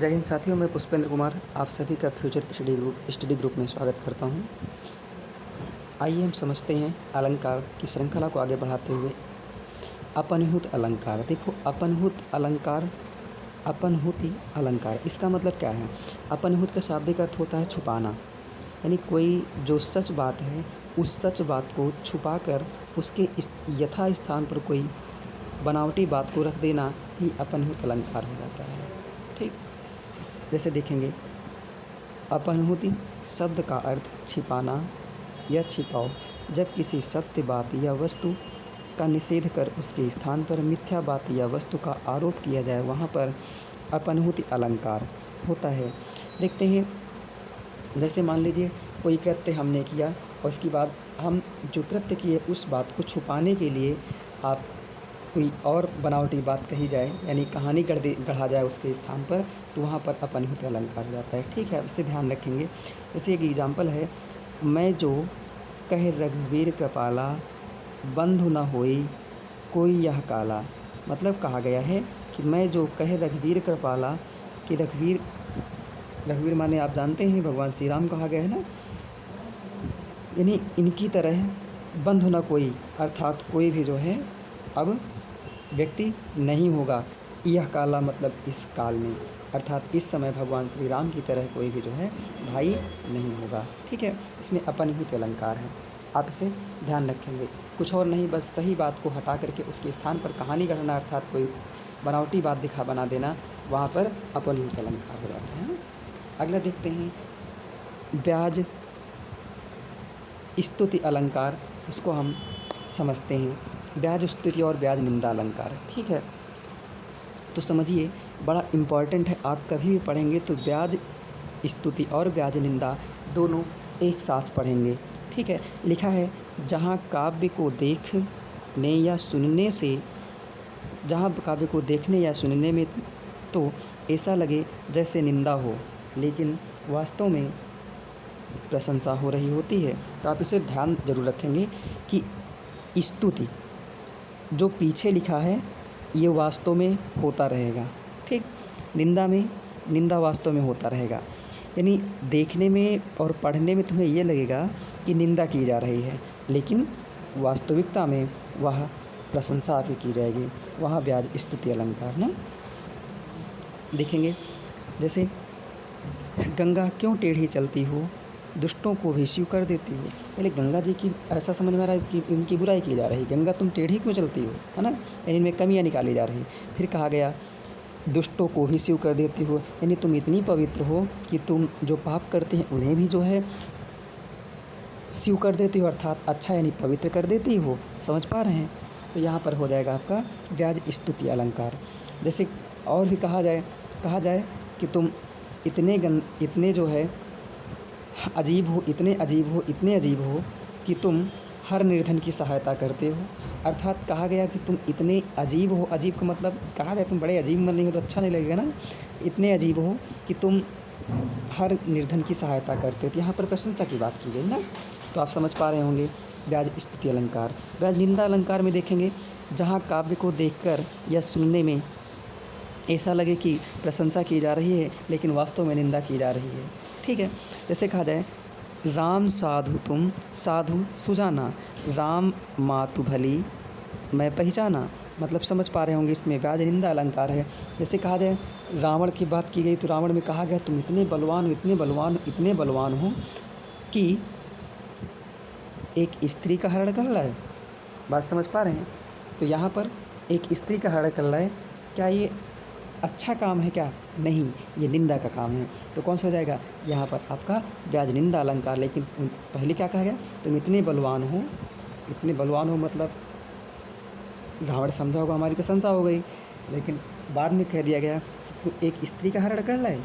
जय हिंद साथियों, मैं पुष्पेंद्र कुमार आप सभी का फ्यूचर स्टडी ग्रुप में स्वागत करता हूं। आइए हम समझते हैं अलंकार की श्रृंखला को आगे बढ़ाते हुए अपनिहुत अलंकार। देखो, अपनहुति अलंकार इसका मतलब क्या है? अपनहुत का शाब्दिक अर्थ होता है छुपाना, यानी कोई जो सच बात है उस सच बात को छुपाकर उसके यथा स्थान पर कोई बनावटी बात को रख देना ही अपनहुत अलंकार हो जाता है। ठीक, जैसे देखेंगे, अपनहुति शब्द का अर्थ छिपाना या छिपाओ। जब किसी सत्य बात या वस्तु का निषेध कर उसके स्थान पर मिथ्या बात या वस्तु का आरोप किया जाए, वहाँ पर अपनहुति अलंकार होता है। देखते हैं, जैसे मान लीजिए कोई कृत्य हमने किया और उसके बाद हम जो कृत्य किए उस बात को छुपाने के लिए आप कोई और बनावटी बात कही जाए, यानी कहानी गढ़ा जाए उसके स्थान पर, तो वहाँ पर अपनहुति अलंकार हो जाता है। ठीक है, इससे ध्यान रखेंगे। जैसे एक एग्जाम्पल है, मैं जो कह रघुवीर कृपाला, बंधु न होई कोई यह काला। मतलब कहा गया है कि मैं जो कह रघुवीर कृपाला, कि रघुवीर माने आप जानते हैं भगवान श्री राम कहा गया है ना, यानी इनकी तरह बंधु न कोई, अर्थात कोई भी जो है अब व्यक्ति नहीं होगा। यह काला मतलब इस काल में, अर्थात इस समय भगवान श्री राम की तरह कोई भी जो है भाई नहीं होगा। ठीक है, इसमें अपनहुति अलंकार है, आप इसे ध्यान रखेंगे। कुछ और नहीं, बस सही बात को हटा करके उसके स्थान पर कहानी गढ़ना, अर्थात कोई बनावटी बात बना देना, वहाँ पर अपनहुति अलंकार हो जाता है। अगला देखते हैं, ब्याज स्तुति अलंकार। इसको हम समझते हैं, ब्याज स्तुति और ब्याज निंदा अलंकार। ठीक है, तो समझिए, बड़ा इम्पॉर्टेंट है। आप कभी भी पढ़ेंगे तो ब्याज स्तुति और ब्याज निंदा दोनों एक साथ पढ़ेंगे। ठीक है, लिखा है, जहाँ काव्य को देखने या सुनने में तो ऐसा लगे जैसे निंदा हो, लेकिन वास्तव में प्रशंसा हो रही होती है। तो आप इसे ध्यान जरूर रखेंगे कि स्तुति जो पीछे लिखा है ये वास्तव में होता रहेगा। ठीक, निंदा वास्तव में होता रहेगा, यानी देखने में और पढ़ने में तुम्हें ये लगेगा कि निंदा की जा रही है, लेकिन वास्तविकता में वह प्रशंसा आपकी की जाएगी। वहाँ ब्याज स्तुति अलंकार ना देखेंगे। जैसे, गंगा क्यों टेढ़ी चलती हो, दुष्टों को भी शिव कर देती हो। पहले गंगा जी की ऐसा समझ में आ रहा है कि इनकी बुराई की जा रही है, गंगा तुम टेढ़ी क्यों चलती हो, है ना, यानी इनमें कमियां निकाली जा रही। फिर कहा गया, दुष्टों को भी शिव कर देती हो, यानी तुम इतनी पवित्र हो कि तुम जो पाप करते हैं उन्हें भी जो है शिव कर देती हो, अर्थात अच्छा यानी पवित्र कर देती हो। समझ पा रहे हैं? तो यहाँ पर हो जाएगा आपका ब्याज स्तुति अलंकार। जैसे और भी कहा जाए कि तुम इतने जो है अजीब हो, इतने अजीब हो कि तुम हर निर्धन की सहायता करते हो। अर्थात कहा गया कि तुम इतने अजीब हो, अजीब का मतलब कहा जाए तुम बड़े अजीब मन नहीं हो तो अच्छा नहीं लगेगा ना, इतने अजीब हो कि तुम हर निर्धन की सहायता करते हो। तो यहाँ पर प्रशंसा की बात की गई ना, तो आप समझ पा रहे होंगे ब्याज स्तुति अलंकार। ब्याज निंदा अलंकार में देखेंगे, जहाँ काव्य को देखकर या सुनने में ऐसा लगे कि प्रशंसा की जा रही है, लेकिन वास्तव में निंदा की जा रही है। ठीक है, जैसे कहा जाए, राम साधु तुम साधु सुजाना, राम मातु भली मैं पहचाना। मतलब समझ पा रहे होंगे, इसमें ब्याज निंदा अलंकार है। जैसे कहा जाए, रावण की बात की गई तो रावण में कहा गया, तुम इतने बलवान हो कि एक स्त्री का हरण कर लाए। बात समझ पा रहे हैं? तो यहाँ पर एक स्त्री का हरण कर लाए, क्या ये अच्छा काम है क्या? नहीं, ये निंदा का काम है। तो कौन सा हो जाएगा यहाँ पर आपका ब्याज निंदा अलंकार। लेकिन पहले क्या कहा गया, तुम इतने बलवान हो मतलब रावण समझा होगा हमारी प्रशंसा हो गई, लेकिन बाद में कह दिया गया कि तुम एक स्त्री का हरण कर लाए।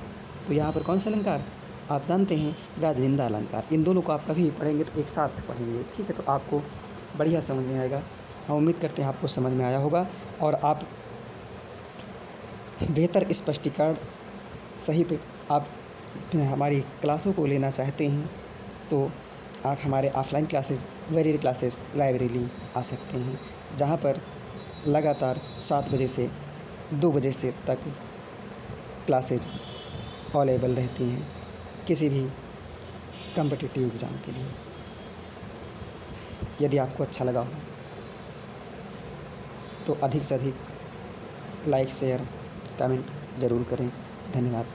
तो यहाँ पर कौन सा अलंकार आप जानते हैं? ब्याज निंदा अलंकार। इन दोनों को आप कभी पढ़ेंगे तो एक साथ पढ़ेंगे। ठीक है, तो आपको बढ़िया समझ में आएगा। हम उम्मीद करते हैं आपको समझ में आया होगा, और आप बेहतर स्पष्टीकरण सहित आप हमारी क्लासों को लेना चाहते हैं तो आप हमारे offline classes, warrior classes library आ सकते हैं, जहां पर लगातार 7 बजे से 2 बजे से तक क्लासेज अवेलेबल रहती हैं किसी भी कॉम्पिटिटिव एग्ज़ाम के लिए। यदि आपको अच्छा लगा हो तो अधिक से अधिक लाइक, शेयर, कमेंट ज़रूर करें। धन्यवाद।